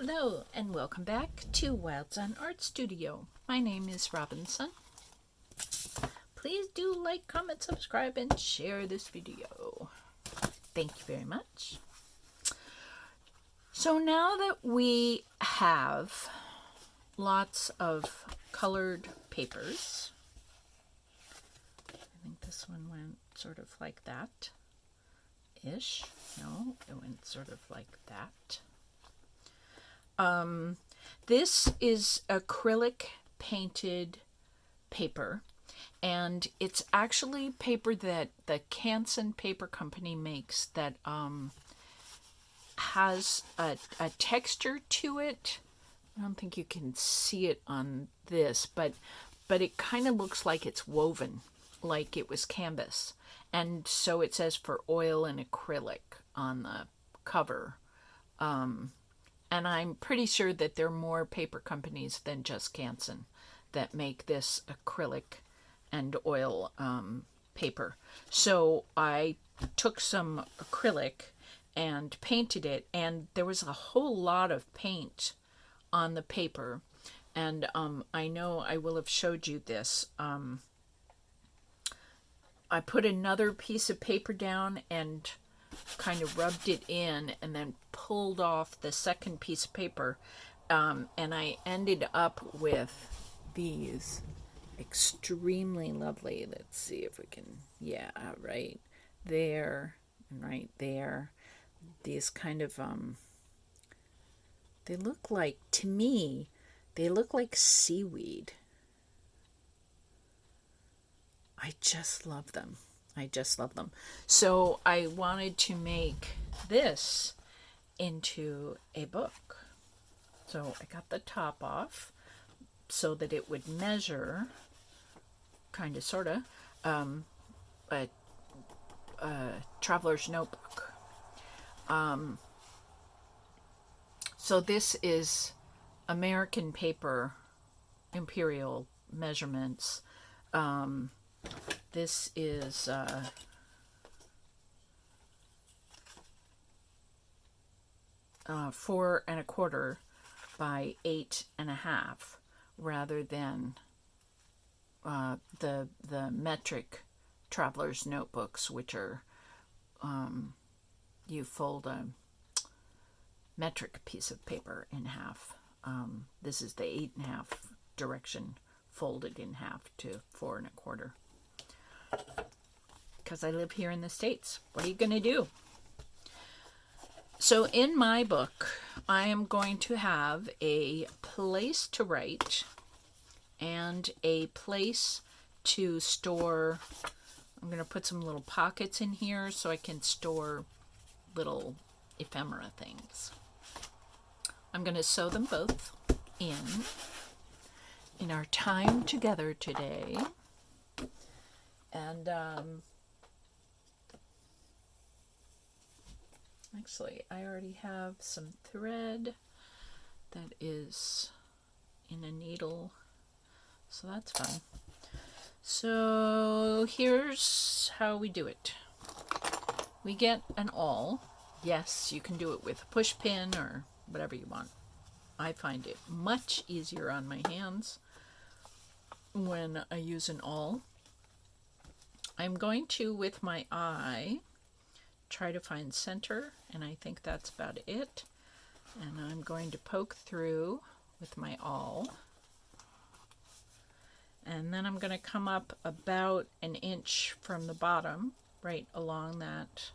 Hello and welcome back to Robinsunne Art Studio. My name is Robinsunne. Please do like, comment, subscribe, and share this video. Thank you very much. So now that we have lots of colored papers, I think this one went sort of like that-ish. No, it went sort of like that. This is acrylic painted paper, and it's actually paper that the Canson Paper Company makes that has a texture to it. I don't think you can see it on this, but it kind of looks like it's woven, like it was canvas. And so it says for oil and acrylic on the cover. And I'm pretty sure that there are more paper companies than just Canson that make this acrylic and oil paper. So I took some acrylic and painted it, and there was a whole lot of paint on the paper. And I know I will have showed you this. I put another piece of paper down and kind of rubbed it in and then pulled off the second piece of paper, and I ended up with these extremely lovely, let's see if we can, yeah, right there and right there, these kind of they look like, to me, they look like seaweed. I just love them. I just love them. So I wanted to make this into a book. So I got the top off so that it would measure, kind of, sort of, a traveler's notebook. So this is American paper, imperial measurements. This is 4 1/4 by 8 1/2, rather than the metric traveler's notebooks, which are you fold a metric piece of paper in half. This is the 8 1/2 direction, folded in half to 4 1/4. Because I live here in the States. What are you going to do? So in my book, I am going to have a place to write and a place to store. I'm going to put some little pockets in here so I can store little ephemera things. I'm going to sew them both in our time together today. And actually, I already have some thread that is in a needle, so that's fun. So here's how we do it. We get an awl. Yes, you can do it with a push pin or whatever you want. I find it much easier on my hands when I use an awl. I'm going to, with my eye, try to find center, and I think that's about it. And I'm going to poke through with my awl. And then I'm going to come up about 1 inch from the bottom, right along that.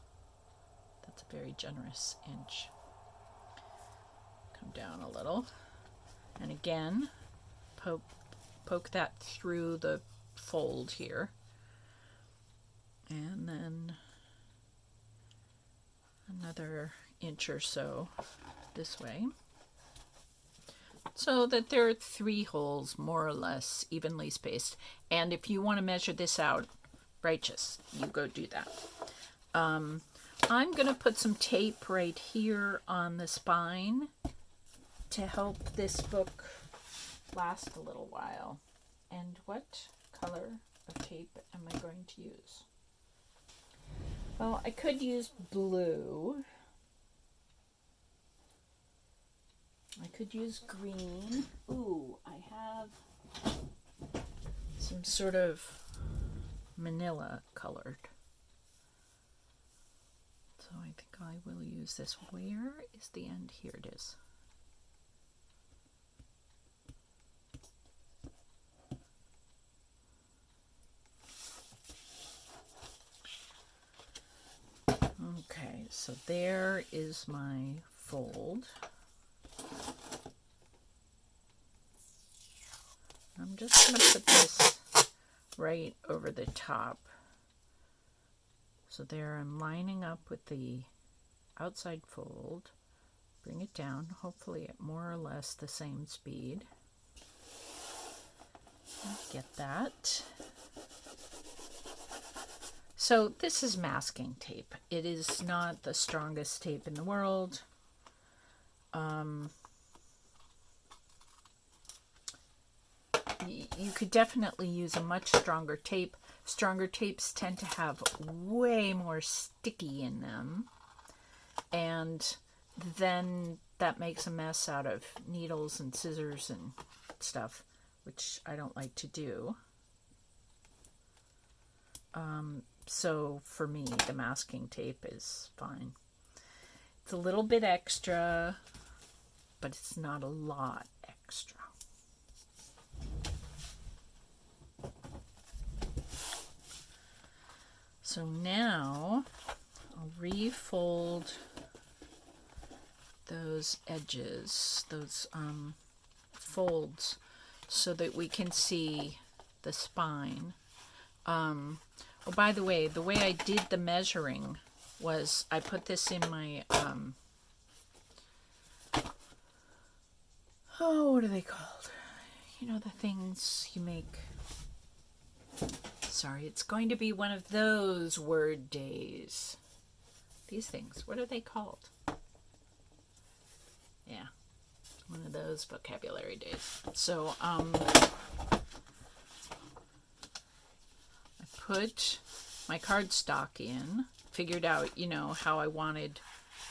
That's a very generous inch. Come down a little. And again, poke that through the fold here. And then another inch or so this way, so that there are 3 holes more or less evenly spaced. And if you want to measure this out, righteous, you go do that. I'm going to put some tape right here on the spine to help this book last a little while. And what color of tape am I going to use? Well, I could use blue. I could use green. Ooh, I have some sort of manila colored. So I think I will use this. Where is the end? Here it is. Okay, so there is my fold. I'm just going to put this right over the top. So there I'm lining up with the outside fold. Bring it down, hopefully at more or less the same speed. Get that. So this is masking tape. It is not the strongest tape in the world. You could definitely use a much stronger tape. Stronger tapes tend to have way more sticky in them, and then that makes a mess out of needles and scissors and stuff, which I don't like to do. So for me, the masking tape is fine. It's a little bit extra, but it's not a lot extra. So now I'll refold those edges, those folds, so that we can see the spine. Oh, by the way I did the measuring was I put this in my, what are they called? You know, the things you make. Sorry, it's going to be one of those word days. These things, what are they called? Yeah, one of those vocabulary days. So, I put my cardstock in, figured out, you know, how I wanted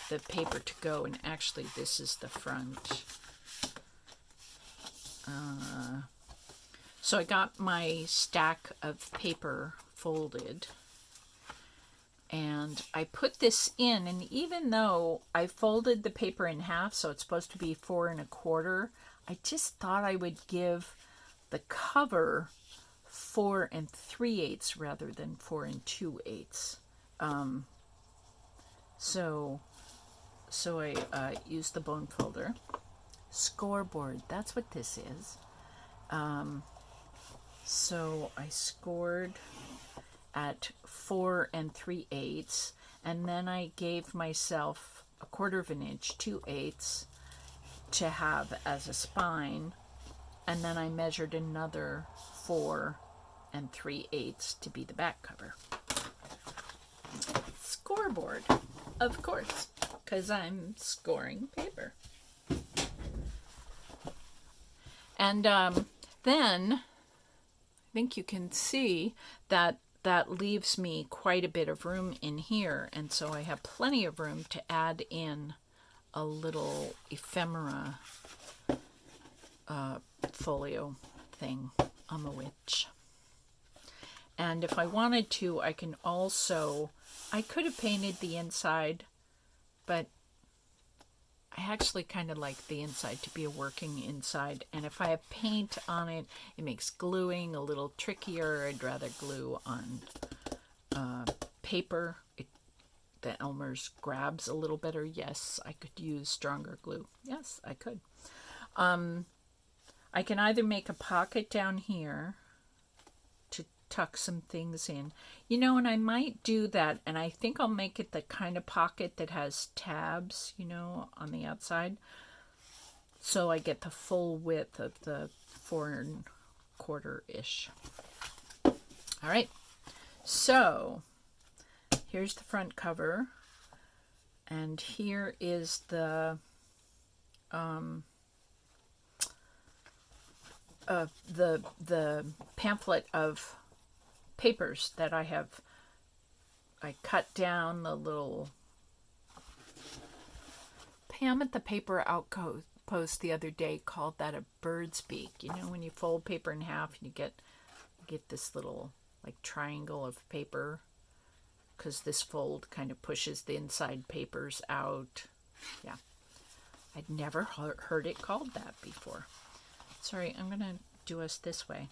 the paper to go, and actually this is the front. So I got my stack of paper folded, and I put this in, and even though I folded the paper in half, so it's supposed to be 4 1/4, I just thought I would give the cover 4 3/8 rather than 4 2/8. So I used the bone folder. Scoreboard, that's what this is. So I scored at 4 3/8, and then I gave myself 1/4 of an inch, 2/8, to have as a spine, and then I measured another 4 3/8 to be the back cover. Scoreboard, of course, because I'm scoring paper. And then I think you can see that that leaves me quite a bit of room in here, and so I have plenty of room to add in a little ephemera folio thing on the witch. And if I wanted to, I can also, I could have painted the inside, but I actually kind of like the inside to be a working inside, and if I have paint on it, it makes gluing a little trickier. I'd rather glue on paper. The Elmer's grabs a little better. Yes, I could use stronger glue. Yes, I could. I can either make a pocket down here to tuck some things in. You know, and I might do that, and I think I'll make it the kind of pocket that has tabs, you know, on the outside. So I get the full width of the 4 1/4-ish. All right, so here's the front cover, and here is the pamphlet of papers that I cut down the little Pam at the Paper Outpost post the other day called that a bird's beak. You know, when you fold paper in half and you get this little like triangle of paper, because this fold kind of pushes the inside papers out. Yeah, I'd never heard it called that before. Sorry, I'm going to do us this way.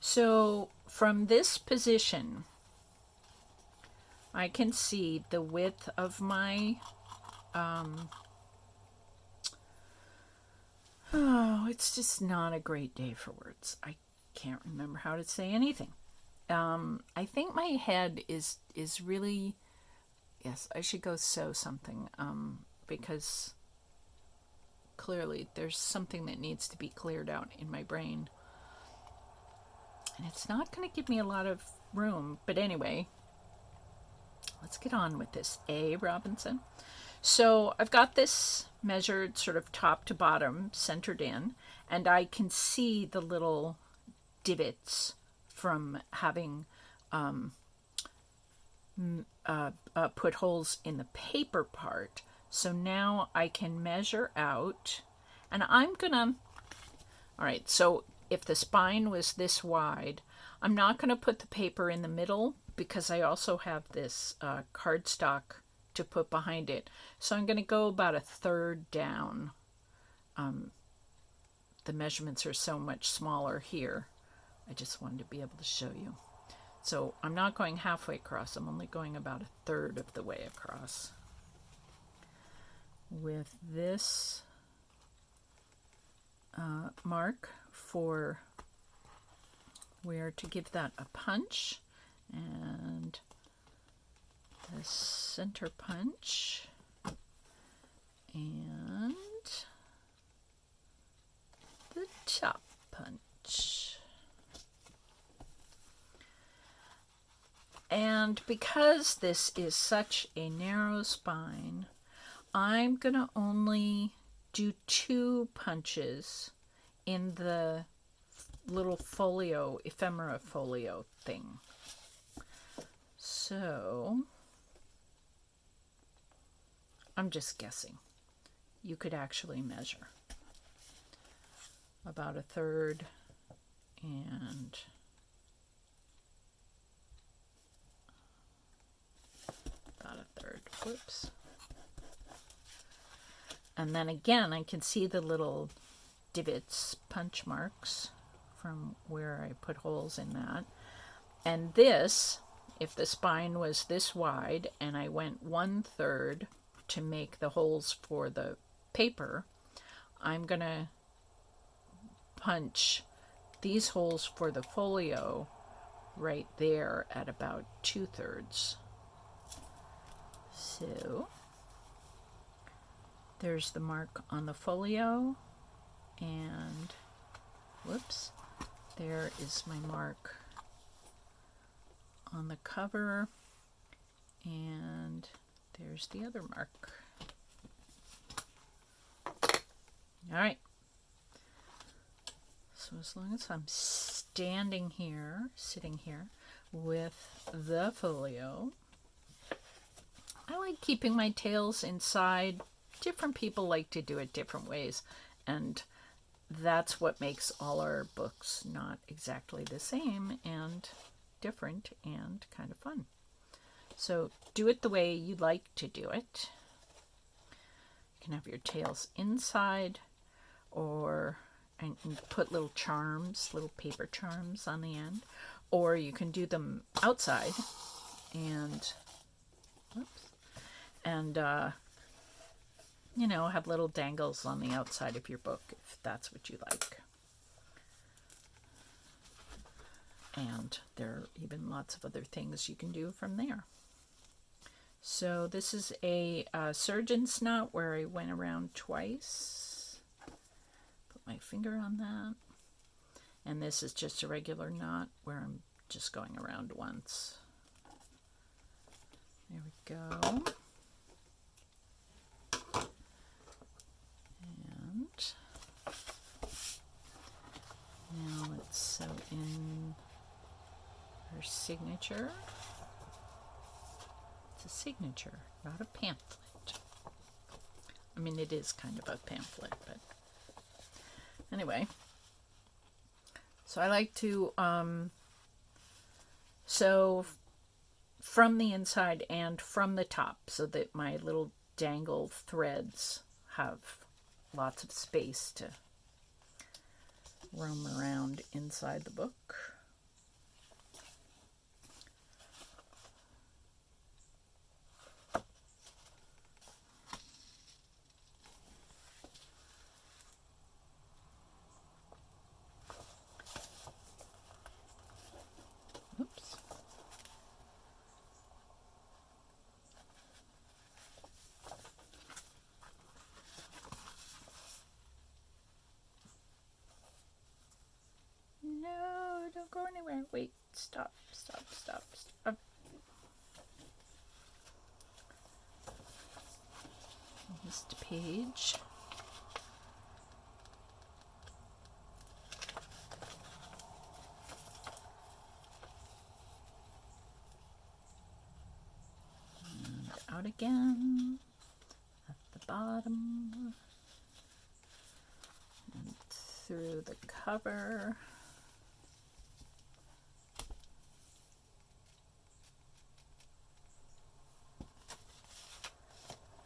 So from this position, I can see the width of my, it's just not a great day for words. I can't remember how to say anything. I think my head is really, yes, I should go sew something, because clearly there's something that needs to be cleared out in my brain. And it's not going to give me a lot of room. But anyway, let's get on with this. Robinsunne. So I've got this measured sort of top to bottom, centered in, and I can see the little divots from having put holes in the paper part. So now I can measure out, and I'm gonna, all right, so if the spine was this wide, I'm not going to put the paper in the middle because I also have this cardstock to put behind it. So I'm going to go about a third down. The measurements are so much smaller here. I just wanted to be able to show you. So I'm not going halfway across. I'm only going about a third of the way across. With this mark for where to give that a punch, and the center punch, and the top punch. And because this is such a narrow spine, I'm going to only do 2 punches in the little folio, ephemera folio thing. So I'm just guessing. You could actually measure about a third and about a third. Whoops. And then again, I can see the little divots, punch marks from where I put holes in that. And this, if the spine was this wide and I went 1/3 to make the holes for the paper, I'm going to punch these holes for the folio right there at about 2/3. So there's the mark on the folio, and whoops, there is my mark on the cover, and there's the other mark. All right. So as long as I'm standing here, sitting here with the folio, I like keeping my tails inside. Different people like to do it different ways, and that's what makes all our books not exactly the same and different and kind of fun. So do it the way you like to do it. You can have your tails inside, or and put little charms, little paper charms on the end, or you can do them outside and you know, have little dangles on the outside of your book if that's what you like. And there are even lots of other things you can do from there. So this is a surgeon's knot where I went around twice. Put my finger on that. And this is just a regular knot where I'm just going around once. There we go. And now let's sew in her signature. It's a signature, not a pamphlet. I mean, it is kind of a pamphlet, but Anyway, so I like to sew from the inside and from the top so that my little dangled threads have lots of space to roam around inside the book. Oops. No, don't go anywhere. Wait, stop. Next page. And out again at the bottom. And through the cover.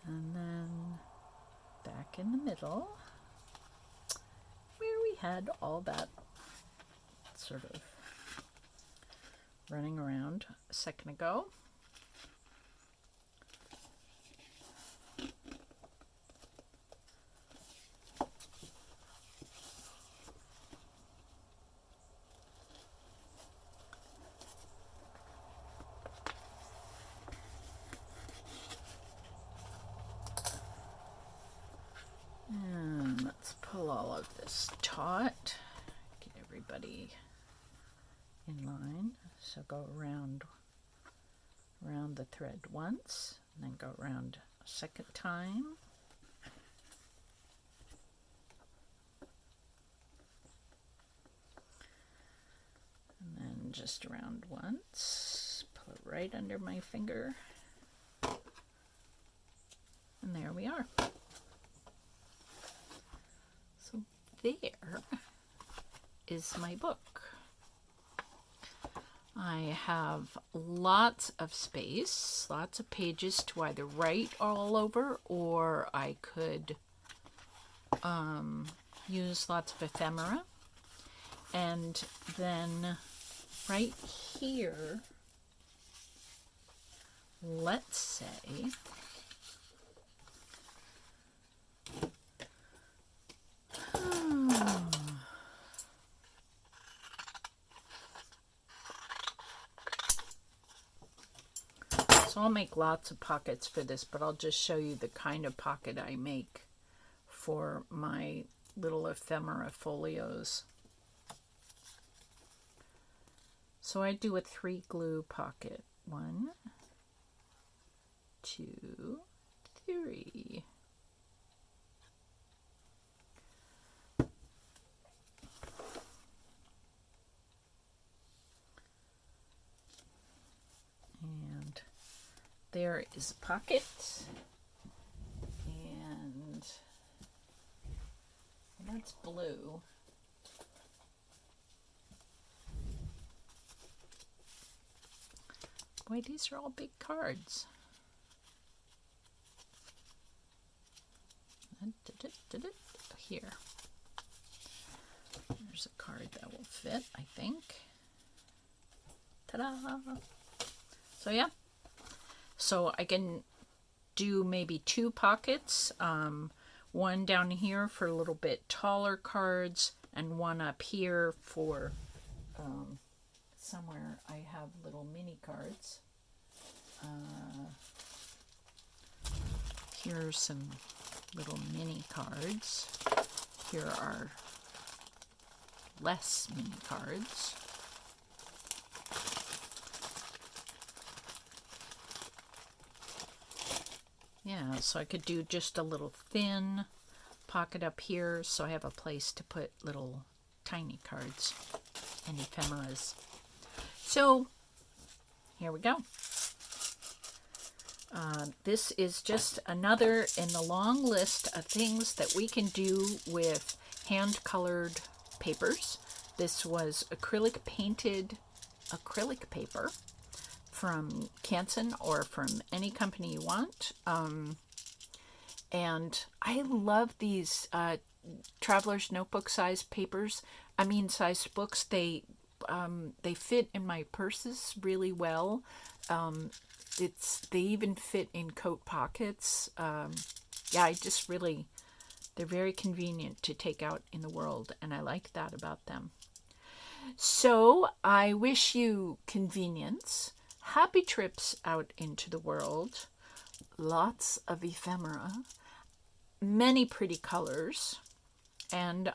And then back in the middle where we had all that sort of running around a second ago. And let's pull all of this taut, get everybody in line. So go around the thread once, and then go around a second time. And then just around once, pull it right under my finger. And there we are. So there is my book. I have lots of space, lots of pages to either write all over, or I could use lots of ephemera. And then right here, let's say, so I'll make lots of pockets for this, but I'll just show you the kind of pocket I make for my little ephemera folios. So I do a 3 glue pocket. 1, 2, 3. And there is a pocket. And that's blue. Boy, these are all big cards. Here. There's a card that will fit, I think. Ta-da! So yeah. So I can do maybe 2 pockets. One down here for a little bit taller cards, and one up here for somewhere I have little mini cards. Here are some little mini cards. Here are less mini cards. Yeah, so I could do just a little thin pocket up here, so I have a place to put little tiny cards and ephemeras. So here we go. This is just another in the long list of things that we can do with hand-colored papers. This was acrylic painted acrylic paper from Canson or from any company you want. And I love these traveler's notebook size papers. Size books. They fit in my purses really well. They even fit in coat pockets. They're very convenient to take out in the world, and I like that about them. So I wish you convenience, happy trips out into the world, lots of ephemera, many pretty colors, and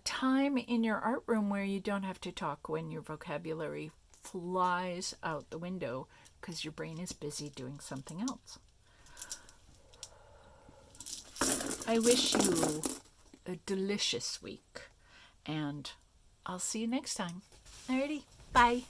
time in your art room where you don't have to talk when your vocabulary flies out the window because your brain is busy doing something else. I wish you a delicious week, and I'll see you next time. Alrighty, bye.